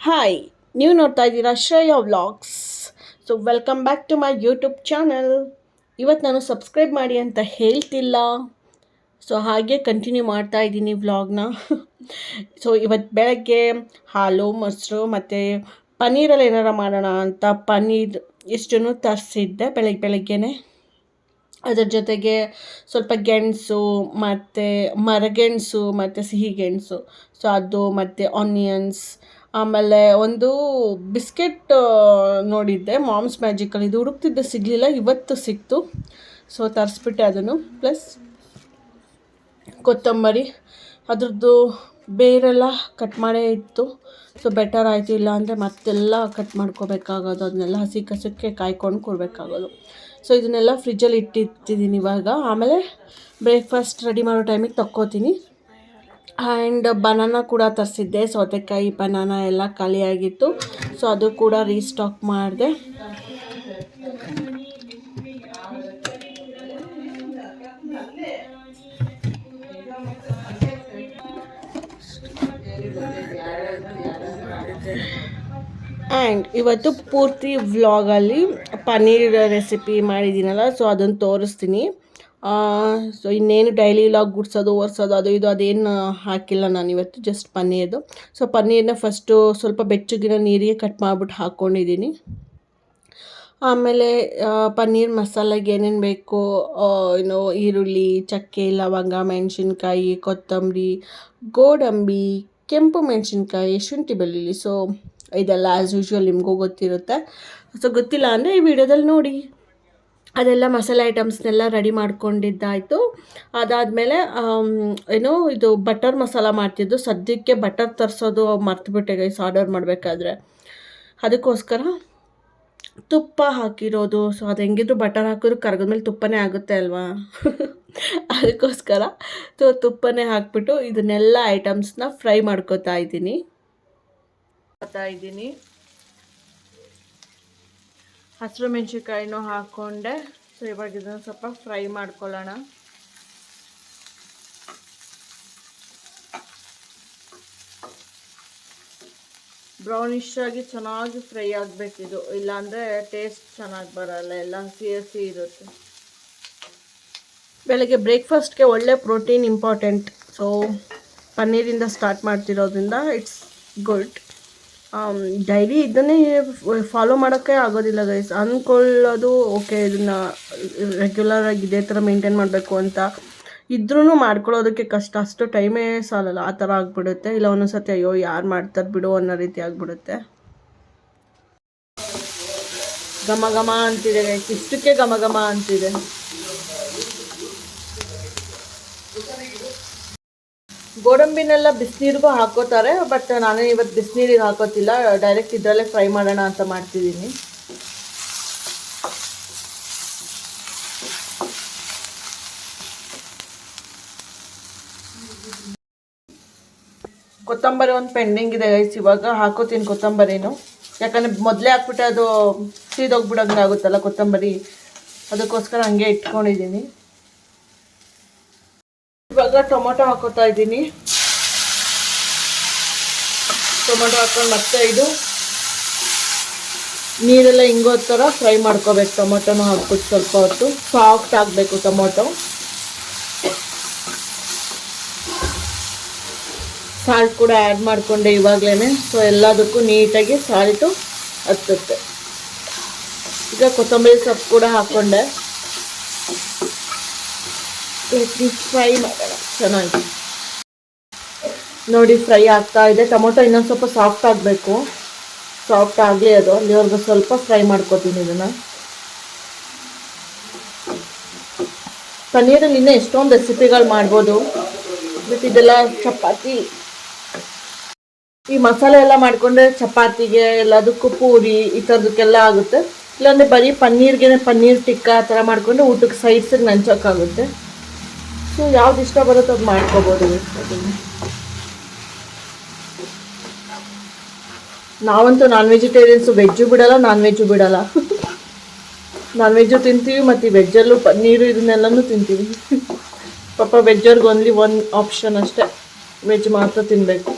Hi, ನೀವು ನೋಡ್ತಾ ಇದ್ದೀರಾ Shreya vlogs. So welcome back to my YouTube channel. ಇವತ್ತು ನಾನು ಸಬ್ಸ್ಕ್ರೈಬ್ ಮಾಡಿ ಅಂತ ಹೇಳ್ತಿಲ್ಲ, ಸೊ ಹಾಗೆ ಕಂಟಿನ್ಯೂ ಮಾಡ್ತಾ ಇದ್ದೀನಿ ವ್ಲಾಗ್ನ. ಸೊ ಇವತ್ತು ಬೆಳಗ್ಗೆ ಹಾಲು ಮೊಸರು ಮತ್ತು ಪನ್ನೀರಲ್ಲಿ ಏನಾರು ಮಾಡೋಣ ಅಂತ ಪನ್ನೀರ್ ಇಷ್ಟನ್ನು ತರಿಸಿದ್ದೆ ಬೆಳಗ್ಗೆನೆ. ಅದರ ಜೊತೆಗೆ ಸ್ವಲ್ಪ ಗೆಣಸು ಮತ್ತು ಮರಗೆಣಸು ಮತ್ತು ಸಿಹಿಗೆಣಸು, ಸೊ ಅದು ಮತ್ತು ಆನಿಯನ್ಸ್. ಆಮೇಲೆ ಒಂದು ಬಿಸ್ಕೆಟ್ ನೋಡಿದ್ದೆ ಮಾಮ್ಸ್ ಮ್ಯಾಜಿಕಲ್ಲಿ, ಇದು ಹುಡುಕ್ತಿದ್ದೆ ಸಿಗಲಿಲ್ಲ, ಇವತ್ತು ಸಿಕ್ತು, ಸೊ ತರಿಸ್ಬಿಟ್ಟೆ ಅದನ್ನು. ಪ್ಲಸ್ ಕೊತ್ತಂಬರಿ, ಅದ್ರದ್ದು ಬೇರೆಲ್ಲ ಕಟ್ ಮಾಡೇ ಇತ್ತು, ಸೊ ಬೆಟರ್ ಆಯಿತು. ಇಲ್ಲ ಅಂದರೆ ಮತ್ತೆಲ್ಲ ಕಟ್ ಮಾಡ್ಕೋಬೇಕಾಗೋದು, ಅದನ್ನೆಲ್ಲ ಹಸಿ ಕಸಕ್ಕೆ ಕಾಯ್ಕೊಂಡು ಕೊಡಬೇಕಾಗೋದು. ಸೊ ಇದನ್ನೆಲ್ಲ ಫ್ರಿಜ್ಜಲ್ಲಿ ಇಟ್ಟಿರ್ತಿದ್ದೀನಿ ಇವಾಗ. ಆಮೇಲೆ ಬ್ರೇಕ್ಫಾಸ್ಟ್ ರೆಡಿ ಮಾಡೋ ಟೈಮಿಗೆ ತಕ್ಕೋತೀನಿ. ಆ್ಯಂಡ್ ಬನಾನಾ ಕೂಡ ತರಿಸಿದ್ದೆ, ಸೌತೆಕಾಯಿ ಬನಾನಾ ಎಲ್ಲ ಖಾಲಿಯಾಗಿತ್ತು, ಸೊ ಅದು ಕೂಡ ರೀಸ್ಟಾಕ್ ಮಾಡಿದೆ. ಆ್ಯಂಡ್ ಇವತ್ತು ಪೂರ್ತಿ ವ್ಲಾಗಲ್ಲಿ ಪನ್ನೀರ್ ರೆಸಿಪಿ ಮಾಡಿದ್ದೀನಲ್ಲ, ಸೊ ಅದನ್ನು ತೋರಿಸ್ತೀನಿ. ಸೊ ಇನ್ನೇನು ಡೈಲಿ ವ್ಲಾಗ್ ಗುಡ್ಸೋದು ಒರೆಸೋದು ಅದು ಇದು ಅದೇನು ಹಾಕಿಲ್ಲ ನಾನು ಇವತ್ತು, ಜಸ್ಟ್ ಪನ್ನೀರ್ದು. ಸೊ ಪನ್ನೀರನ್ನ ಫಸ್ಟು ಸ್ವಲ್ಪ ಬೆಚ್ಚಗಿನ ನೀರಿಗೆ ಕಟ್ ಮಾಡಿಬಿಟ್ಟು ಹಾಕ್ಕೊಂಡಿದ್ದೀನಿ. ಆಮೇಲೆ ಪನ್ನೀರ್ ಮಸಾಲೆಗೆ ಏನೇನು ಬೇಕೋ, ಈರುಳ್ಳಿ, ಚಕ್ಕೆ, ಲವಂಗ, ಮೆಣಸಿನ್ಕಾಯಿ, ಕೊತ್ತಂಬರಿ, ಗೋಡಂಬಿ, ಕೆಂಪು ಮೆಣಸಿನ್ಕಾಯಿ, ಶುಂಠಿ ಬೆಳ್ಳುಳ್ಳಿ. ಸೊ ಇದೆಲ್ಲ ಆ್ಯಸ್ ಯೂಶ್ವಲ್ ನಿಮಗೂ ಗೊತ್ತಿರುತ್ತೆ. ಸೊ ಗೊತ್ತಿಲ್ಲ ಅಂದರೆ ಈ ವಿಡಿಯೋದಲ್ಲಿ ನೋಡಿ. ಅದೆಲ್ಲ ಮಸಾಲೆ ಐಟಮ್ಸ್ನೆಲ್ಲ ರೆಡಿ ಮಾಡ್ಕೊಂಡಿದ್ದಾಯಿತು. ಅದಾದಮೇಲೆ ಇದು ಬಟರ್ ಮಸಾಲ ಮಾಡ್ತಿದ್ದು, ಸದ್ಯಕ್ಕೆ ಬಟರ್ ತರಿಸೋದು ಮರ್ತುಬಿಟ್ಟೆ ಗೈಸ್ ಆರ್ಡರ್ ಮಾಡಬೇಕಾದ್ರೆ. ಅದಕ್ಕೋಸ್ಕರ ತುಪ್ಪ ಹಾಕಿರೋದು. ಸೊ ಅದು ಹೆಂಗಿದ್ರು ಬಟರ್ ಹಾಕಿದ್ರು ಕರಗಿದ್ಮೇಲೆ ತುಪ್ಪನೇ ಆಗುತ್ತೆ ಅಲ್ವಾ. ಅದಕ್ಕೋಸ್ಕರ ತುಪ್ಪನೇ ಹಾಕ್ಬಿಟ್ಟು ಇದನ್ನೆಲ್ಲ ಐಟಮ್ಸ್ನ ಫ್ರೈ ಮಾಡ್ಕೋತಾ ಇದ್ದೀನಿ. ಹಸಿರು ಮೆಣಸಿನ್ಕಾಯಿನೂ ಹಾಕ್ಕೊಂಡೆ. ಸೊ ಇವಾಗ ಇದನ್ನು ಸ್ವಲ್ಪ ಫ್ರೈ ಮಾಡ್ಕೊಳ್ಳೋಣ. ಬ್ರೌನಿಶ್ ಆಗಿ ಚೆನ್ನಾಗಿ ಫ್ರೈ ಆಗಬೇಕಿದು, ಇಲ್ಲಾಂದರೆ ಟೇಸ್ಟ್ ಚೆನ್ನಾಗಿ ಬರಲ್ಲ, ಎಲ್ಲ ಹಸಿ ಹಸಿ ಇರುತ್ತೆ. ಬೆಳಗ್ಗೆ ಬ್ರೇಕ್ಫಾಸ್ಟ್ಗೆ ಒಳ್ಳೆ ಪ್ರೋಟೀನ್ ಇಂಪಾರ್ಟೆಂಟ್. ಸೊ ಪನ್ನೀರಿಂದ ಸ್ಟಾರ್ಟ್ ಮಾಡ್ತಿರೋದ್ರಿಂದ ಇಟ್ಸ್ ಗುಡ್. ಡೈಲಿ ಇದನ್ನೇ ಫಾಲೋ ಮಾಡೋಕ್ಕೆ ಆಗೋದಿಲ್ಲ ಗೈಸ್. ಅಂದ್ಕೊಳ್ಳೋದು ಓಕೆ ಇದನ್ನು ರೆಗ್ಯುಲರಾಗಿ ಇದೇ ಥರ ಮೇಂಟೈನ್ ಮಾಡಬೇಕು ಅಂತ ಇದ್ರೂ ಮಾಡ್ಕೊಳ್ಳೋದಕ್ಕೆ ಕಷ್ಟ, ಅಷ್ಟು ಟೈಮೇ ಸಾಲಲ್ಲ, ಆ ಥರ ಆಗಿಬಿಡುತ್ತೆ. ಇಲ್ಲ ಒಂದೊಂದು ಸತಿ ಅಯ್ಯೋ ಯಾರು ಮಾಡ್ತಾರೆ ಬಿಡು ಅನ್ನೋ ರೀತಿ ಆಗಿಬಿಡುತ್ತೆ. ಘಮ ಘಮ ಅಂತಿದೆ ಗೈಸ್, ಇಷ್ಟಕ್ಕೆ ಘಮ ಘಮ ಅಂತಿದೆ. ಗೋಡಂಬಿನೆಲ್ಲ ಬಿಸಿನೀರಿಗೂ ಹಾಕೋತಾರೆ, ಬಟ್ ನಾನೇ ಇವತ್ತು ಬಿಸಿನೀರಿಗೆ ಹಾಕೋತಿಲ್ಲ, ಡೈರೆಕ್ಟ್ ಇದರಲ್ಲೇ ಫ್ರೈ ಮಾಡೋಣ ಅಂತ ಮಾಡ್ತಿದ್ದೀನಿ. ಕೊತ್ತಂಬರಿ ಒಂದು ಪೆಂಡಿಂಗ್ ಇದೆ ಗೈಸ್, ಇವಾಗ ಹಾಕೋತೀನಿ ಕೊತ್ತಂಬರಿನು. ಯಾಕಂದರೆ ಮೊದಲೇ ಹಾಕ್ಬಿಟ್ಟೆ ಅದು ಸೀದೋಗ್ಬಿಡೋಂಗೆ ಆಗುತ್ತಲ್ಲ ಕೊತ್ತಂಬರಿ, ಅದಕ್ಕೋಸ್ಕರ ಹಂಗೆ ಇಟ್ಕೊಂಡಿದ್ದೀನಿ. ಇವಾಗ ಟೊಮೊಟೊ ಹಾಕೋತಾ ಇದ್ದೀನಿ. ಟೊಮೊಟೊ ಹಾಕೊಂಡು ಮತ್ತೆ ಇದು ನೀರೆಲ್ಲ ಹಿಂಗೋ ಥರ ಫ್ರೈ ಮಾಡ್ಕೋಬೇಕು. ಟೊಮೊಟೊನೂ ಹಾಕ್ಬಿಟ್ಟು ಸ್ವಲ್ಪ ಹೊತ್ತು ಸಾಫ್ಟ್ ಆಗಬೇಕು ಟೊಮೊಟೊ. ಸಾಲ್ಟ್ ಕೂಡ ಆ್ಯಡ್ ಮಾಡಿಕೊಂಡೆ ಇವಾಗಲೇ, ಸೊ ಎಲ್ಲದಕ್ಕೂ ನೀಟಾಗಿ ಸಾಲ್ಟು ಹತ್ತುತ್ತೆ. ಈಗ ಕೊತ್ತಂಬರಿ ಸೊಪ್ಪು ಕೂಡ ಹಾಕ್ಕೊಂಡೆ. ಫ್ರೈ ಮಾಡೋಣ ಚೆನ್ನಾಗಿ. ನೋಡಿ ಫ್ರೈ ಆಗ್ತಾ ಇದೆ. ಟೊಮೊಟೊ ಇನ್ನೊಂದು ಸ್ವಲ್ಪ ಸಾಫ್ಟ್ ಆಗಬೇಕು, ಸಾಫ್ಟ್ ಆಗಲಿ ಅದು, ಅಲ್ಲಿವರೆಗೂ ಸ್ವಲ್ಪ ಫ್ರೈ ಮಾಡ್ಕೊತೀನಿ ಇದನ್ನು. ಪನ್ನೀರಲ್ಲಿ ಇನ್ನೂ ಎಷ್ಟೊಂದು ರೆಸಿಪಿಗಳು ಮಾಡ್ಬೋದು, ಬಟ್ ಇದೆಲ್ಲ ಚಪಾತಿ, ಈ ಮಸಾಲೆ ಎಲ್ಲ ಮಾಡಿಕೊಂಡ್ರೆ ಚಪಾತಿಗೆ ಎಲ್ಲದಕ್ಕೂ ಪೂರಿ ಈ ಥರದಕ್ಕೆಲ್ಲ ಆಗುತ್ತೆ. ಇಲ್ಲಾಂದರೆ ಬರೀ ಪನ್ನೀರ್ ಟಿಕ್ಕ ಆ ಥರ ಮಾಡಿಕೊಂಡ್ರೆ ಊಟಕ್ಕೆ ಸೈಡ್ಸಿಗೆ ನಂಚೋಕ್ಕಾಗುತ್ತೆ. ಸೊ ಯಾವ್ದು ಇಷ್ಟ ಬರುತ್ತೋ ಅದು ಮಾಡ್ಕೋಬೋದು. ನಾವಂತೂ ನಾನ್ ವೆಜಿಟೇರಿಯನ್ಸು, ವೆಜ್ಜು ಬಿಡಲ್ಲ ನಾನ್ ವೆಜ್ಜು ಬಿಡಲ್ಲ. ನಾನ್ ವೆಜ್ಜು ತಿಂತೀವಿ ಮತ್ತು ವೆಜ್ಜಲ್ಲೂ ಪನ್ನೀರು ಇದನ್ನೆಲ್ಲನೂ ತಿಂತೀವಿ. ಪಾಪ ವೆಜ್ಜವ್ರಿಗೆ ಓನ್ಲಿ ಒಂದು ಆಪ್ಷನ್ ಅಷ್ಟೇ, ವೆಜ್ ಮಾತ್ರ ತಿನ್ನಬೇಕು.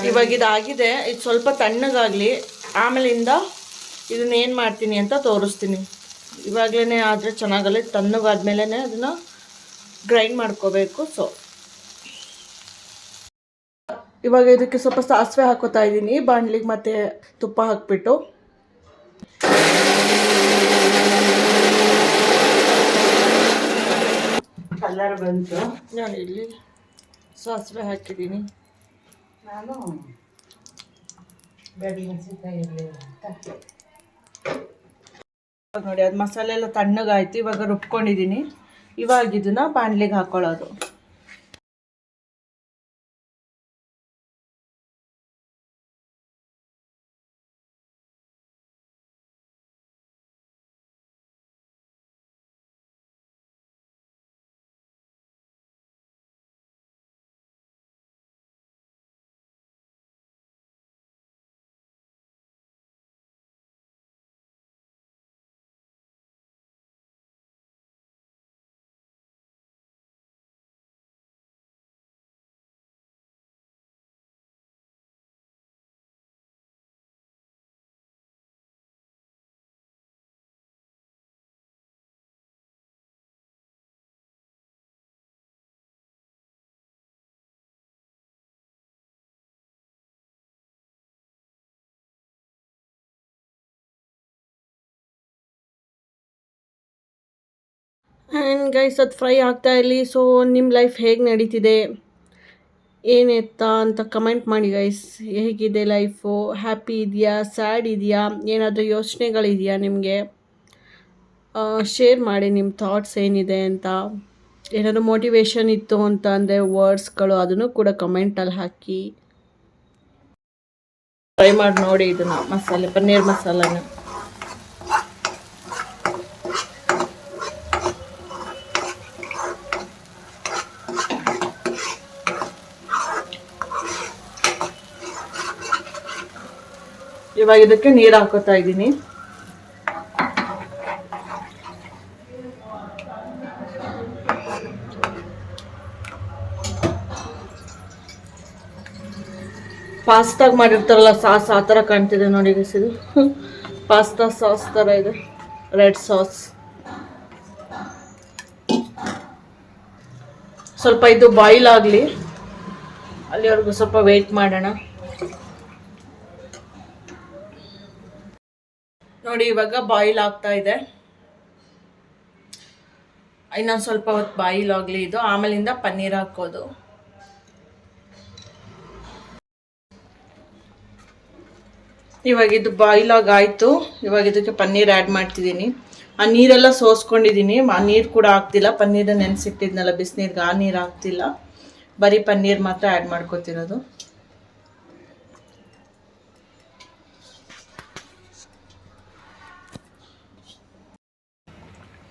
ಇವಾಗ ಇದಾಗಿದೆ, ಇದು ಸ್ವಲ್ಪ ತಣ್ಣಗಾಗಲಿ, ಆಮೇಲಿಂದ ಇದನ್ನ ಏನು ಮಾಡ್ತೀನಿ ಅಂತ ತೋರಿಸ್ತೀನಿ. ಇವಾಗಲೇ ಆದರೆ ಚೆನ್ನಾಗಲ್ಲ, ತಣ್ಣಗಾದ್ಮೇಲೆ ಅದನ್ನು ಗ್ರೈಂಡ್ ಮಾಡ್ಕೋಬೇಕು. ಸೊ ಇವಾಗ ಇದಕ್ಕೆ ಸ್ವಲ್ಪ ಸಾಸಿವೆ ಹಾಕೋತಾ ಇದ್ದೀನಿ ಬಾಣಲಿಗೆ, ಮತ್ತು ತುಪ್ಪ ಹಾಕ್ಬಿಟ್ಟು. ಕಲರ್ ಬಂತು. ನಾನು ಇಲ್ಲಿ ಸಾಸಿವೆ ಹಾಕಿದ್ದೀನಿ. ನಾನು ನೋಡಿ ಅದು ಮಸಾಲೆ ಎಲ್ಲ ತಣ್ಣಗಾಯ್ತು. ಇವಾಗ ರುಬ್ಕೊಂಡಿದ್ದೀನಿ. ಇವಾಗ ಇದನ್ನ ಬಾಣಲಿಗೆ ಹಾಕೊಳ್ಳೋದು. ಆ್ಯಂಡ್ ಗೈಸ್ ಅದು ಫ್ರೈ ಆಗ್ತಾ ಇರಲಿ. ಸೊ ನಿಮ್ಮ ಲೈಫ್ ಹೇಗೆ ನಡೀತಿದೆ ಏನೆತ್ತಾ ಅಂತ ಕಮೆಂಟ್ ಮಾಡಿ ಗೈಸ್. ಹೇಗಿದೆ ಲೈಫು? ಹ್ಯಾಪಿ ಇದೆಯಾ? ಸ್ಯಾಡ್ ಇದೆಯಾ? ಏನಾದರೂ ಯೋಚನೆಗಳಿದೆಯಾ ನಿಮಗೆ? ಶೇರ್ ಮಾಡಿ ನಿಮ್ಮ ಥಾಟ್ಸ್ ಏನಿದೆ ಅಂತ. ಏನಾದರೂ ಮೋಟಿವೇಶನ್ ಇತ್ತು ಅಂತ ಅಂದರೆ ವರ್ಡ್ಸ್ಗಳು, ಅದನ್ನು ಕೂಡ ಕಮೆಂಟಲ್ಲಿ ಹಾಕಿ. ಟ್ರೈ ಮಾಡಿ ನೋಡಿ ಇದನ್ನು, ಮಸಾಲೆ ಪನ್ನೀರ್ ಮಸಾಲನ. ಇವಾಗ ಇದಕ್ಕೆ ನೀರು ಹಾಕೋತಾ ಇದ್ದೀನಿ. ಪಾಸ್ತಾಗ ಮಾಡಿರ್ತಾರಲ್ಲ ಸಾಸ್, ಆ ಥರ ಕಾಣ್ತಿದೆ ನೋಡಿ ಗೈಸ್. ಇದು ಪಾಸ್ತಾ ಸಾಸ್ ಥರ ಇದೆ, ರೆಡ್ ಸಾಸ್. ಸ್ವಲ್ಪ ಇದು ಬಾಯ್ಲ್ ಆಗಲಿ, ಅಲ್ಲಿವರೆಗೂ ಸ್ವಲ್ಪ ವೆಯ್ಟ್ ಮಾಡೋಣ. ನೋಡಿ ಇವಾಗ ಬಾಯ್ಲ್ ಆಗ್ತಾ ಇದೆ. ಇನ್ನೊಂದು ಸ್ವಲ್ಪ ಹೊತ್ತು ಬಾಯ್ಲ್ ಆಗಲಿ ಇದು, ಆಮೇಲಿಂದ ಪನ್ನೀರ್ ಹಾಕೋದು. ಇವಾಗ ಇದು ಬಾಯ್ಲ್ ಆಗಾಯಿತು. ಇವಾಗ ಇದಕ್ಕೆ ಪನ್ನೀರ್ ಆ್ಯಡ್ ಮಾಡ್ತಿದ್ದೀನಿ. ಆ ನೀರೆಲ್ಲ ಸೋಸ್ಕೊಂಡಿದ್ದೀನಿ. ಆ ನೀರು ಕೂಡ ಹಾಕ್ತಿಲ್ಲ, ಪನ್ನೀರ ನೆನೆಸಿಟ್ಟಿದ್ನಲ್ಲ ಬಿಸಿನೀರಿಗೆ, ಆ ನೀರು ಹಾಕ್ತಿಲ್ಲ, ಬರೀ ಪನ್ನೀರ್ ಮಾತ್ರ ಆ್ಯಡ್ ಮಾಡ್ಕೊತಿರೋದು.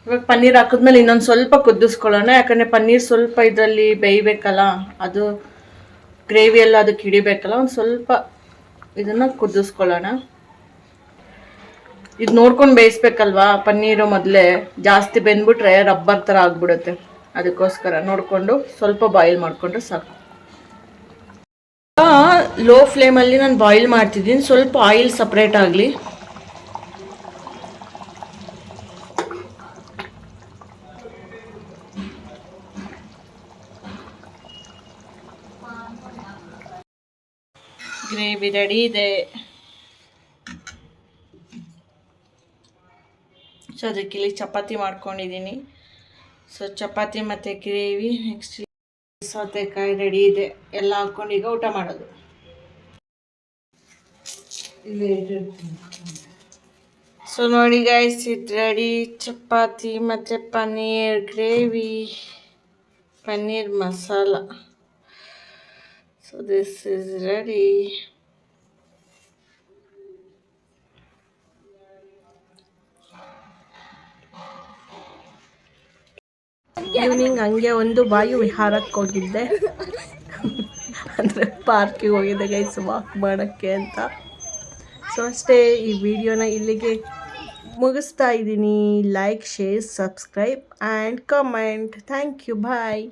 ಇವಾಗ ಪನ್ನೀರ್ ಹಾಕಿದ್ಮೇಲೆ ಇನ್ನೊಂದು ಸ್ವಲ್ಪ ಕುದಿಸ್ಕೊಳ್ಳೋಣ, ಯಾಕಂದರೆ ಪನ್ನೀರ್ ಸ್ವಲ್ಪ ಇದರಲ್ಲಿ ಬೇಯಬೇಕಲ್ಲ, ಅದು ಗ್ರೇವಿ ಎಲ್ಲ ಅದಕ್ಕೆ ಹಿಡಿಬೇಕಲ್ಲ. ಒಂದು ಸ್ವಲ್ಪ ಇದನ್ನು ಕುದಿಸ್ಕೊಳ್ಳೋಣ. ಇದು ನೋಡ್ಕೊಂಡು ಬೇಯಿಸ್ಬೇಕಲ್ವಾ ಪನ್ನೀರು, ಮೊದಲೇ ಜಾಸ್ತಿ ಬೆಂದ್ಬಿಟ್ರೆ ರಬ್ಬರ್ ಥರ ಆಗ್ಬಿಡುತ್ತೆ. ಅದಕ್ಕೋಸ್ಕರ ನೋಡಿಕೊಂಡು ಸ್ವಲ್ಪ ಬಾಯ್ಲ್ ಮಾಡಿಕೊಂಡ್ರೆ ಸಾಕು. ಲೋ ಫ್ಲೇಮಲ್ಲಿ ನಾನು ಬಾಯ್ಲ್ ಮಾಡ್ತಿದ್ದೀನಿ, ಸ್ವಲ್ಪ ಆಯಿಲ್ ಸಪ್ರೇಟ್ ಆಗಲಿ. ಗ್ರೇವಿ ರೆಡಿ ಇದೆ. ಸೊ ಅದಕ್ಕೆ ಇಲ್ಲಿ ಚಪಾತಿ ಮಾಡ್ಕೊಂಡಿದ್ದೀನಿ. ಸೊ ಚಪಾತಿ ಮತ್ತು ಗ್ರೇವಿ, ನೆಕ್ಸ್ಟ್ ಸೌತೆಕಾಯಿ ರೆಡಿ ಇದೆ. ಎಲ್ಲ ಹಾಕ್ಕೊಂಡು ಈಗ ಊಟ ಮಾಡೋದು. ಸೊ ನೋಡಿ ಗೈಸ್, ಇದು ರೆಡಿ. ಚಪಾತಿ ಮತ್ತು paneer gravy, paneer masala. So this is ready. Evening ಹಂಗೆ ಒಂದು ವಾಯು ವಿಹಾರಕ್ಕೆ ಹೋಗಿದ್ದೆ, ಅಂದರೆ ಪಾರ್ಕಿಗೆ ಹೋಗಿದ್ದೆ ಗೈಸ್, ವಾಕ್ ಮಾಡೋಕ್ಕೆ ಅಂತ. ಸೊ ಅಷ್ಟೇ, ಈ ವಿಡಿಯೋನ ಇಲ್ಲಿಗೆ ಮುಗಿಸ್ತಾ ಇದ್ದೀನಿ. Like, share, subscribe and comment. Thank you, bye.